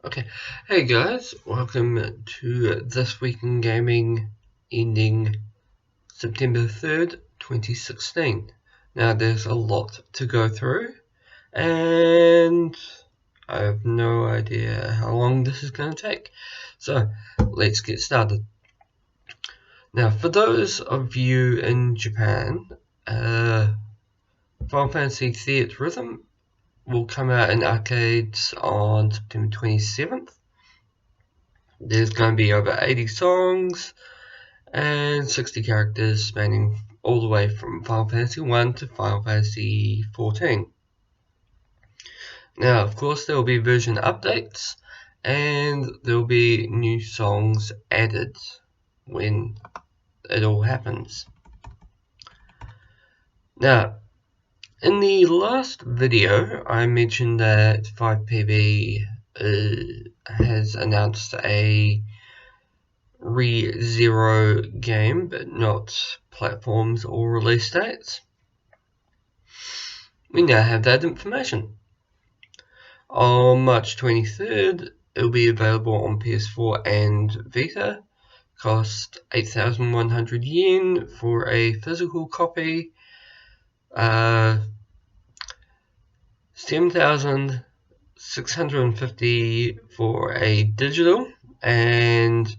Okay, hey guys, welcome to This Week in Gaming ending September 3rd, 2016. Now there's a lot to go through and I have no idea how long this is going to take. So let's get started. Now for those of you in Japan, Final Fantasy Theatrhythm will come out in arcades on September 27th. There's going to be over 80 songs and 60 characters spanning all the way from Final Fantasy 1 to Final Fantasy 14. Now, of course, there will be version updates and there will be new songs added when it all happens. Now, in the last video, I mentioned that 5PB has announced a ReZero game, but not platforms or release dates. We now have that information. On March 23rd, it will be available on PS4 and Vita. Cost 8,100 yen for a physical copy, 7,650 for a digital, and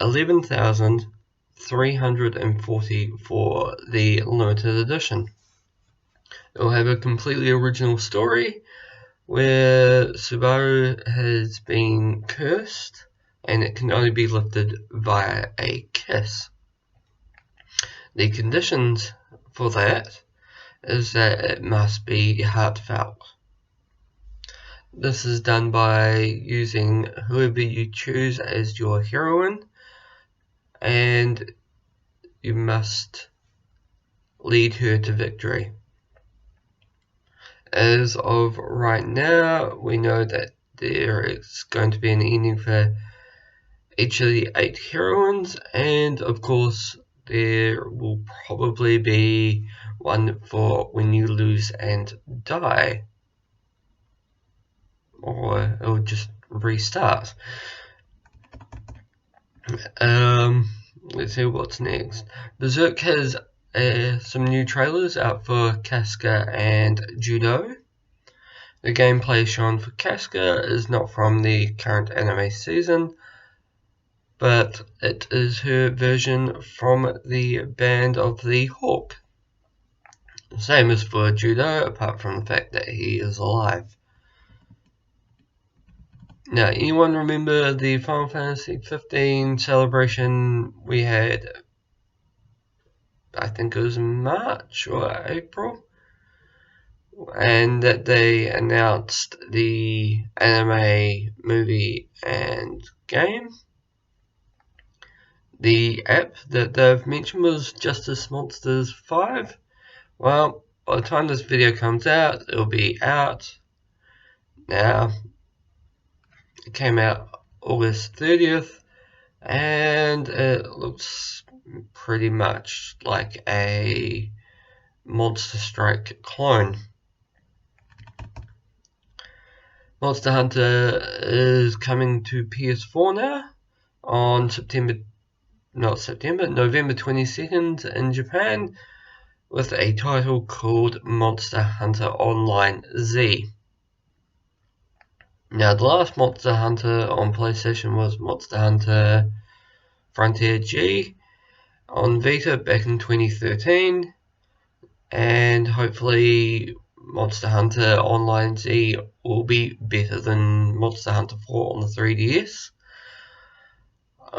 11,340 for the limited edition. It will have a completely original story where Subaru has been cursed and it can only be lifted via a kiss. The conditions for that is that it must be heartfelt. This is done by using whoever you choose as your heroine, and you must lead her to victory. As of right now, we know that there is going to be an ending for each of the 8 heroines, and of course there will probably be one for when you lose and die, or it'll just restart. Let's see what's next. Berserk has some new trailers out for Casca and Judo. The gameplay shown for Casca is not from the current anime season, but it is her version from the Band of the Hawk. Same as for Judo, apart from the fact that he is alive. Now, anyone remember the Final Fantasy 15 celebration we had? I think it was March or April, and that they announced the anime, movie, and game. The app that they've mentioned was Justice Monsters 5. Well, by the time this video comes out, it'll be out. Now, it came out August 30th, and it looks pretty much like a Monster Strike clone. Monster Hunter is coming to PS4 now on November 22nd in Japan, with a title called Monster Hunter Online Z. Now, the last Monster Hunter on PlayStation was Monster Hunter Frontier G on Vita back in 2013, and hopefully Monster Hunter Online Z will be better than Monster Hunter 4 on the 3DS,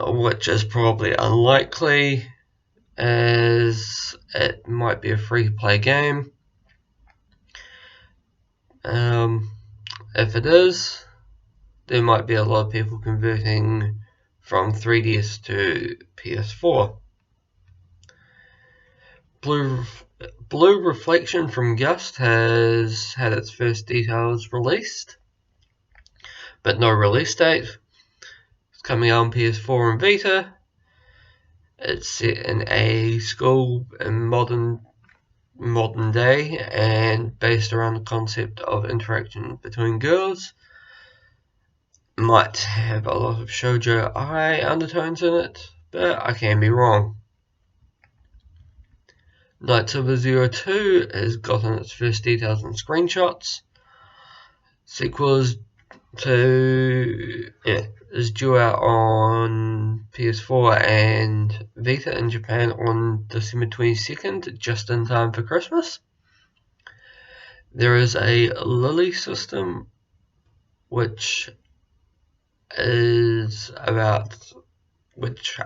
which is probably unlikely as it might be a free-to-play game. If it is, there might be a lot of people converting from 3DS to PS4. Blue Reflection from Gust has had its first details released, but no release date. It's coming out on PS4 and Vita. It's set in a school in modern day and based around the concept of interaction between girls. might have a lot of shoujo ai undertones in it, but I can be wrong. Night Silver 02 has gotten its first details and screenshots. Sequels is due out on PS4 and Vita in Japan on December 22nd, just in time for Christmas. There is a Lily system, which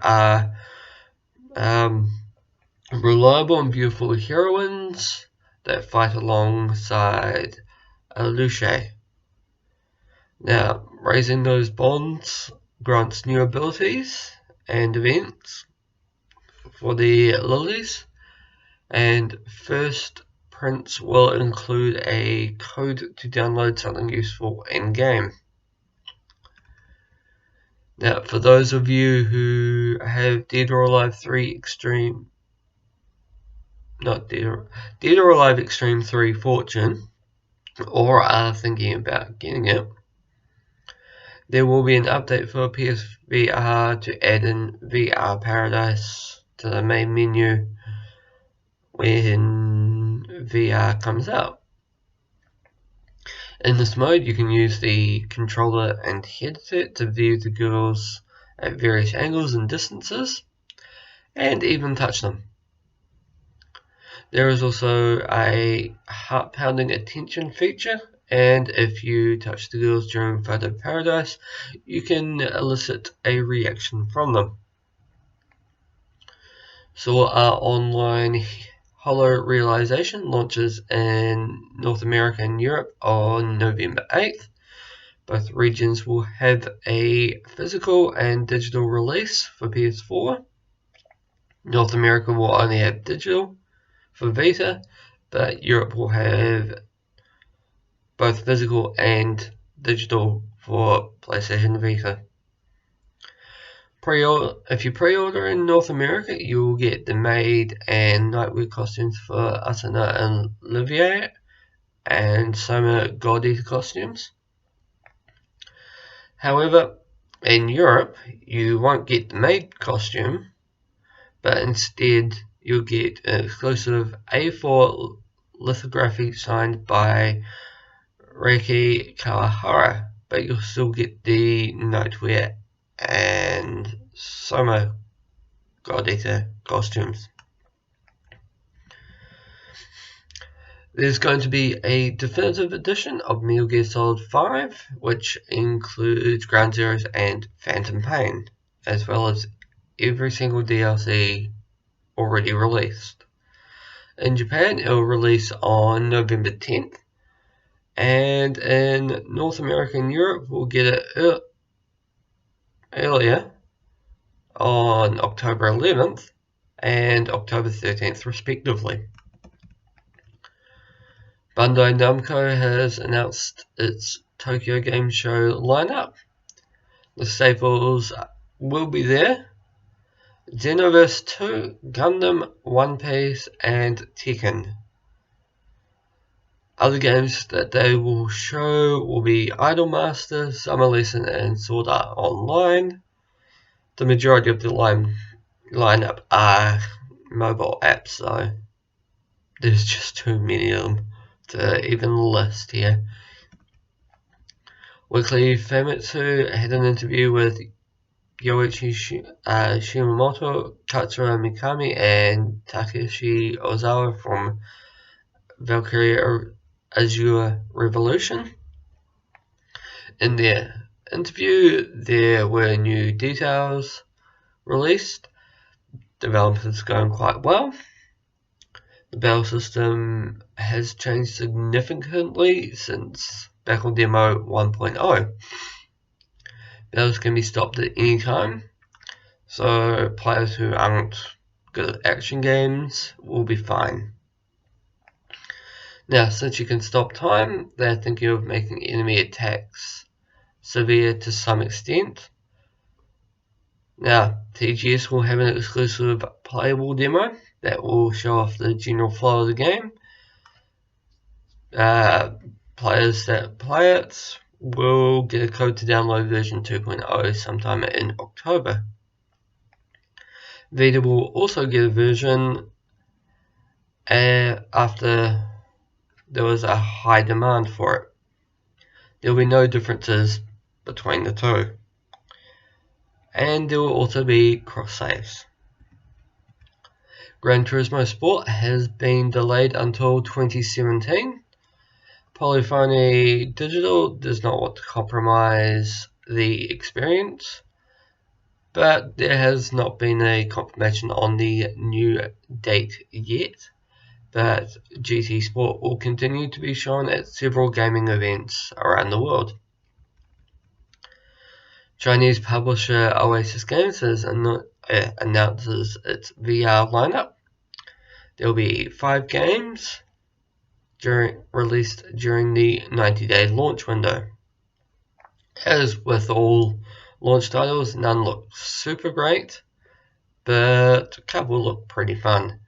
are reliable and beautiful heroines that fight alongside Lucia. Now, raising those bonds grants new abilities and events for the lilies, and first prints will include a code to download something useful in-game. Now, for those of you who have Dead or Alive 3 Extreme, not Dead or Alive Extreme 3 Fortune, or are thinking about getting it, there will be an update for PSVR to add in VR Paradise to the main menu when VR comes out. In this mode, you can use the controller and headset to view the girls at various angles and distances, and even touch them. There is also a heart-pounding attention feature, and if you touch the girls during Photo Paradise, you can elicit a reaction from them. So our online Holo Realization launches in North America and Europe on November 8th. Both regions will have a physical and digital release for PS4. North America will only have digital for Vita, but Europe will have both physical and digital for PlayStation Vita. If you pre-order in North America, you will get the maid and nightwear costumes for Asuna and Olivier, and Soma God Eater costumes. However, in Europe, you won't get the maid costume, but instead you'll get an exclusive A4 lithography signed by Reiki Kawahara, but you'll still get the nightwear and Soma God Eater costumes. There's going to be a definitive edition of Metal Gear Solid 5, which includes Ground Zeroes and Phantom Pain, as well as every single DLC already released. In Japan, it will release on November 10th, and in North America and Europe, we'll get it earlier on October 11th and October 13th respectively. Bandai Namco has announced its Tokyo Game Show lineup. The staples will be there: Xenoverse 2, Gundam, One Piece, and Tekken. Other games that they will show will be Idolmaster, Summer Lesson, and Sword Art Online. The majority of the lineup are mobile apps, so there's just too many of them to even list here. Weekly Famitsu had an interview with Yoichi Shimamoto, Katsura Mikami, and Takeshi Ozawa from Valkyria Azure Revolution. In their interview, there were new details released. Development is going quite well. The battle system has changed significantly since Battle Demo 1.0. Battles can be stopped at any time, so players who aren't good at action games will be fine. Now, since you can stop time, they're thinking of making enemy attacks severe to some extent. Now, TGS will have an exclusive playable demo that will show off the general flow of the game. Players that play it will get a code to download version 2.0 sometime in October. Vita will also get a version after there was a high demand for it. There will be no differences between the two. And there will also be cross saves. Gran Turismo Sport has been delayed until 2017. Polyphony Digital does not want to compromise the experience, but there has not been a confirmation on the new date yet. But GT Sport will continue to be shown at several gaming events around the world. Chinese publisher Oasis Games announces its VR lineup. There will be 5 games released during the 90-day launch window. As with all launch titles, none look super great, but a couple look pretty fun.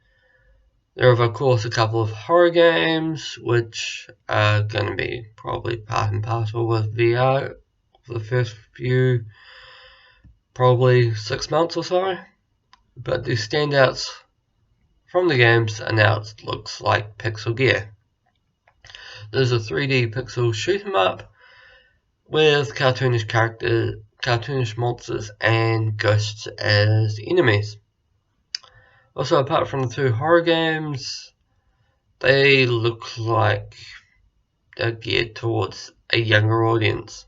There are of course a couple of horror games which are going to be probably part and parcel with VR for the first few, probably 6 months or so, but the standouts from the games announced looks like Pixel Gear. There's a 3D pixel shoot 'em up with cartoonish monsters and ghosts as enemies. Also, apart from the 2 horror games, they look like they're geared towards a younger audience.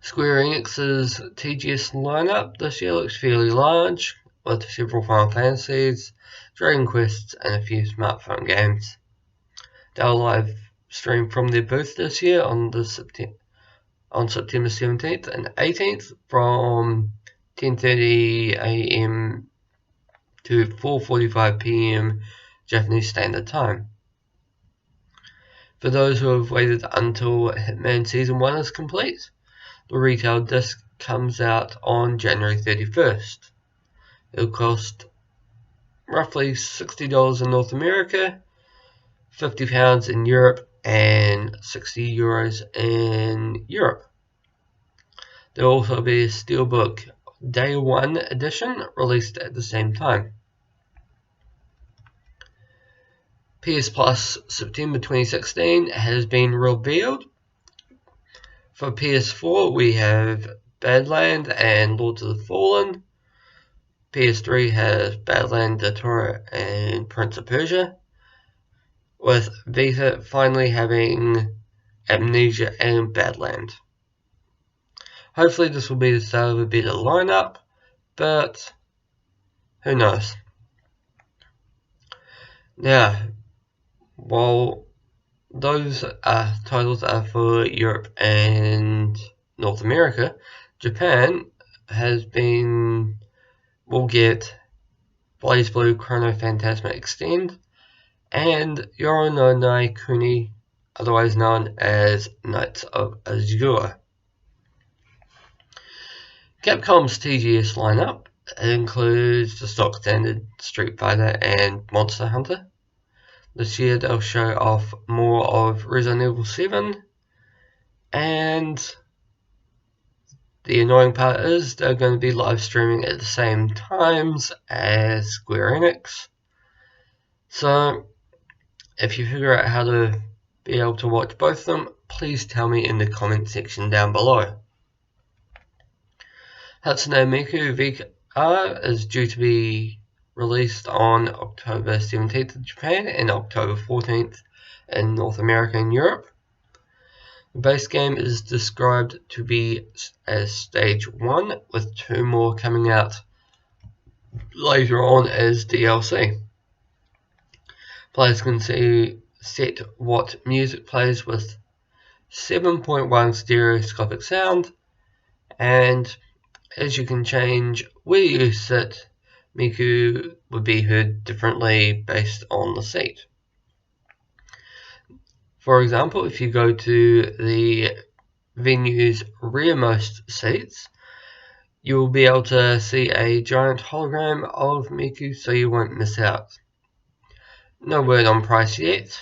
Square Enix's TGS lineup this year looks fairly large, with several Final Fantasies, Dragon Quests, and a few smartphone games. They'll live stream from their booth this year on September 17th and 18th from 10:30 AM to 4:45 PM Japanese Standard Time. For those who have waited until Hitman Season 1 is complete, the retail disc comes out on January 31st. It'll cost roughly $60 in North America, £50 in Europe, and €60 in Europe. There will also be a Steelbook Day 1 edition released at the same time. PS Plus September 2016 has been revealed. For PS4 we have Badlands and Lords of the Fallen. PS3 has Badlands, Datora, and Prince of Persia, with Vita finally having Amnesia and Badlands. Hopefully this will be the start of a better lineup, but who knows. Now, while those titles are for Europe and North America, Japan will get BlazBlue Chrono Phantasma Extend and Yoro no Nai Kuni, otherwise known as Knights of Azure. Capcom's TGS lineup includes the stock standard Street Fighter and Monster Hunter. This year they'll show off more of Resident Evil 7, and the annoying part is they're going to be live streaming at the same times as Square Enix. So if you figure out how to be able to watch both of them, please tell me in the comment section down below. Hatsune Miku VR is due to be released on October 17th in Japan and October 14th in North America and Europe. The base game is described to be as Stage 1, with 2 more coming out later on as DLC. Players can set what music plays with 7.1 stereoscopic sound, and as you can change where you sit, Miku would be heard differently based on the seat. For example, if you go to the venue's rearmost seats, you will be able to see a giant hologram of Miku, so you won't miss out. No word on price yet,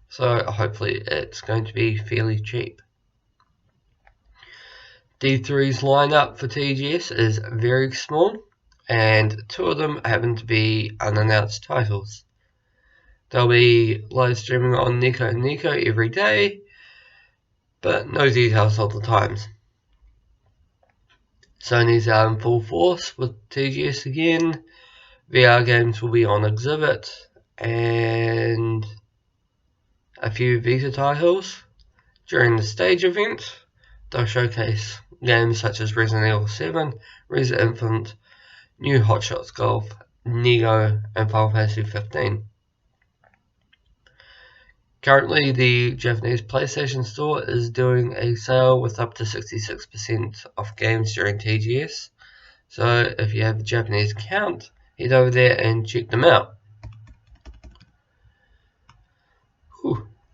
so hopefully it's going to be fairly cheap. D3's lineup for TGS is very small, and 2 of them happen to be unannounced titles. They'll be live streaming on Nico and Nico every day, but no details of the times. Sony's out in full force with TGS again. VR games will be on exhibit, and a few Vita titles. During the stage event, they'll showcase games such as Resident Evil 7, Resident Infinite, New Hot Shots Golf, Neo, and Final Fantasy 15. Currently, the Japanese PlayStation Store is doing a sale with up to 66% off games during TGS. So if you have a Japanese account, head over there and check them out.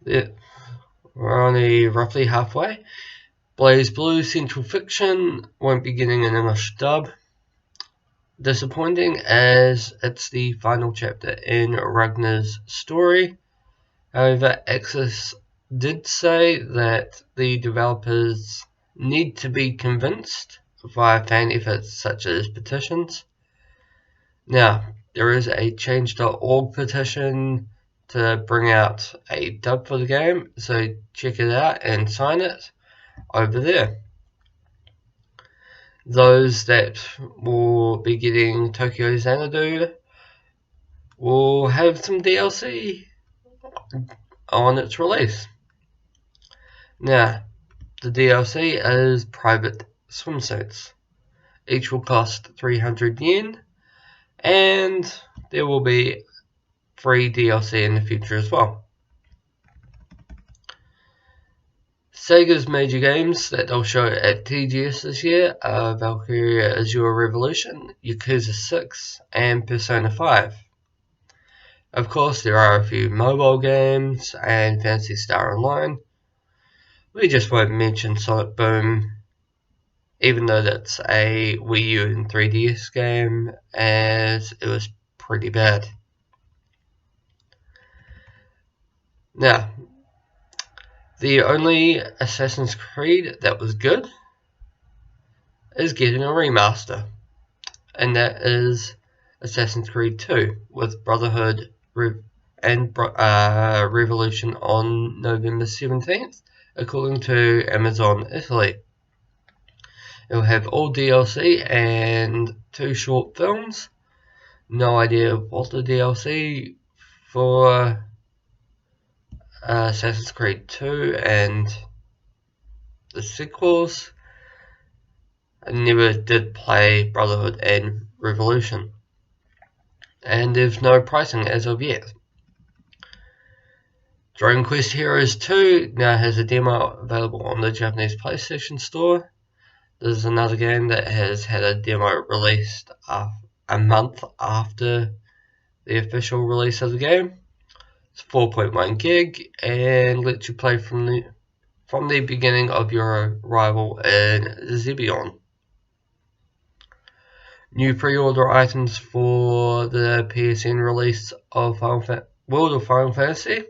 Yeah, we're only roughly halfway. BlazBlue Central Fiction won't be getting an English dub. Disappointing, as it's the final chapter in Ragnar's story. However, Axis did say that the developers need to be convinced via fan efforts such as petitions. Now, there is a change.org petition to bring out a dub for the game, so check it out and sign it over there. Those that will be getting Tokyo Xanadu will have some DLC on its release. Now, the DLC is private swimsuits. Each will cost 300 yen, and there will be free DLC in the future as well. Sega's major games that they'll show at TGS this year are Valkyria Azure Revolution, Yakuza 6, and Persona 5. Of course, there are a few mobile games and Phantasy Star Online. We just won't mention Sonic Boom, even though that's a Wii U and 3DS game, as it was pretty bad. Now, the only Assassin's Creed that was good is getting a remaster, and that is Assassin's Creed 2 with Brotherhood and Revolution on November 17th, according to Amazon Italy. It will have all DLC and 2 short films. No idea what the DLC for Assassin's Creed 2 and the sequels. I never did play Brotherhood and Revolution, and there's no pricing as of yet. Dragon Quest Heroes 2 now has a demo available on the Japanese PlayStation Store. This is another game that has had a demo released a month after the official release of the game. It's 4.1 gig and lets you play from the beginning of your arrival in Zebion. New pre-order items for the PSN release of World of Final Fantasy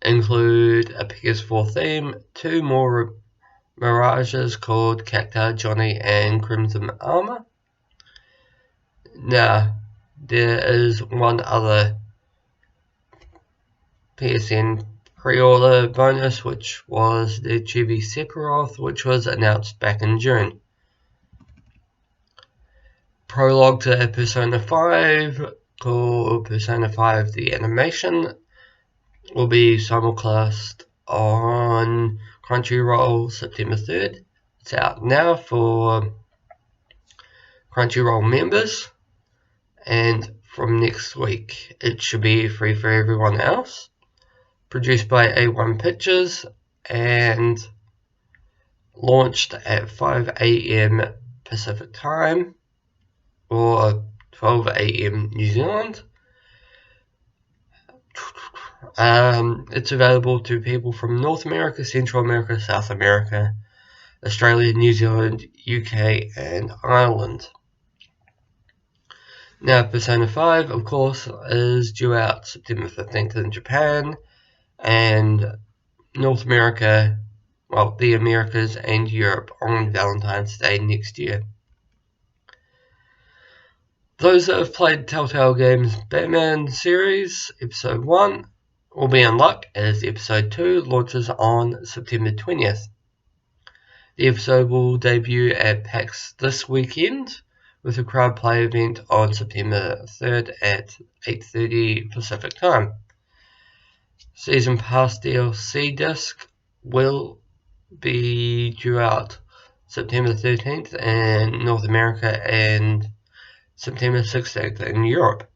include a PS4 theme, 2 more Mirages called Cacta, Johnny, and Crimson Armor. Now, there is one other PSN pre-order bonus, which was the Chibi Sephiroth, which was announced back in June. Prologue to Persona 5, called Persona 5 The Animation, will be simulcast on Crunchyroll September 3rd. It's out now for Crunchyroll members, and from next week it should be free for everyone else. Produced by A1 Pictures and launched at 5 AM Pacific Time or 12 AM New Zealand. It's available to people from North America, Central America, South America, Australia, New Zealand, UK, and Ireland. Now, Persona 5, of course, is due out September 15th in Japan, and North America, well, the Americas and Europe on Valentine's Day next year. Those that have played Telltale Games Batman series, Episode 1, will be in luck as Episode 2 launches on September 20th. The episode will debut at PAX this weekend, with a crowd play event on September 3rd at 8:30 Pacific Time. Season Pass DLC disc will be due out September 13th in North America and September 16th in Europe.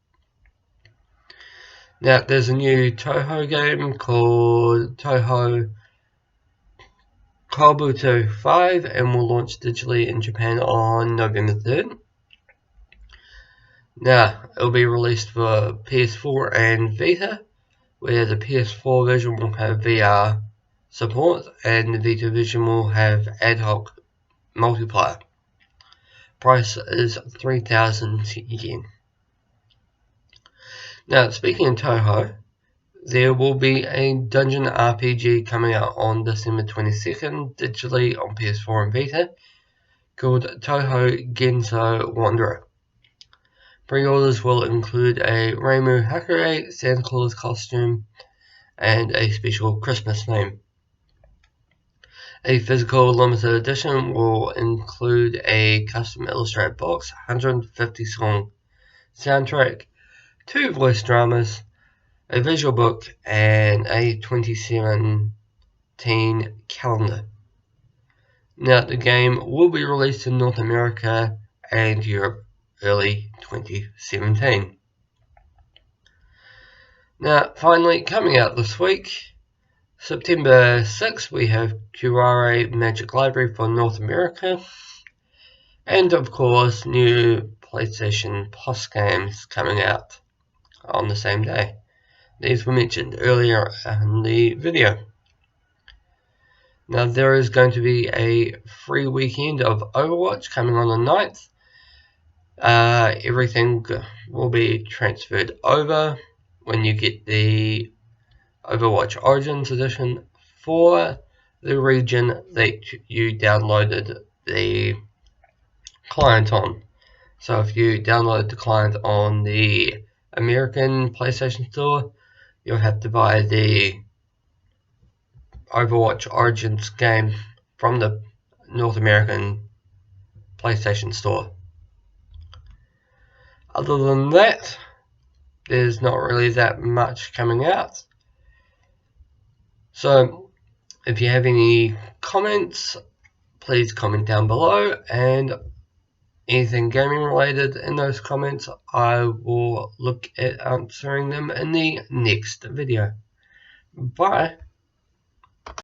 Now, there's a new Touhou game called Touhou Kobuto 5 and will launch digitally in Japan on November 3rd. Now, it'll be released for PS4 and Vita, where the PS4 version will have VR support and the Vita version will have ad hoc multiplayer. Price is 3,000 yen. Now, speaking of Touhou, there will be a dungeon RPG coming out on December 22nd digitally on PS4 and Vita called Touhou Genso Wanderer. Pre-orders will include a Reimu Hakure Santa Claus costume and a special Christmas theme. A physical limited edition will include a custom illustrated box, 150 song soundtrack, 2 voice dramas, a visual book, and a 2017 calendar. Now, the game will be released in North America and Europe early 2017. Now, finally, coming out this week, September 6th, we have Curare Magic Library for North America, and of course, new PlayStation Plus games coming out on the same day. These were mentioned earlier in the video. Now, there is going to be a free weekend of Overwatch coming on the 9th. Everything will be transferred over when you get the Overwatch Origins Edition for the region that you downloaded the client on. So if you download the client on the American PlayStation Store, you'll have to buy the Overwatch Origins game from the North American PlayStation Store. Other than that, there's not really that much coming out. So, if you have any comments, please comment down below, and anything gaming related in those comments, I will look at answering them in the next video. Bye!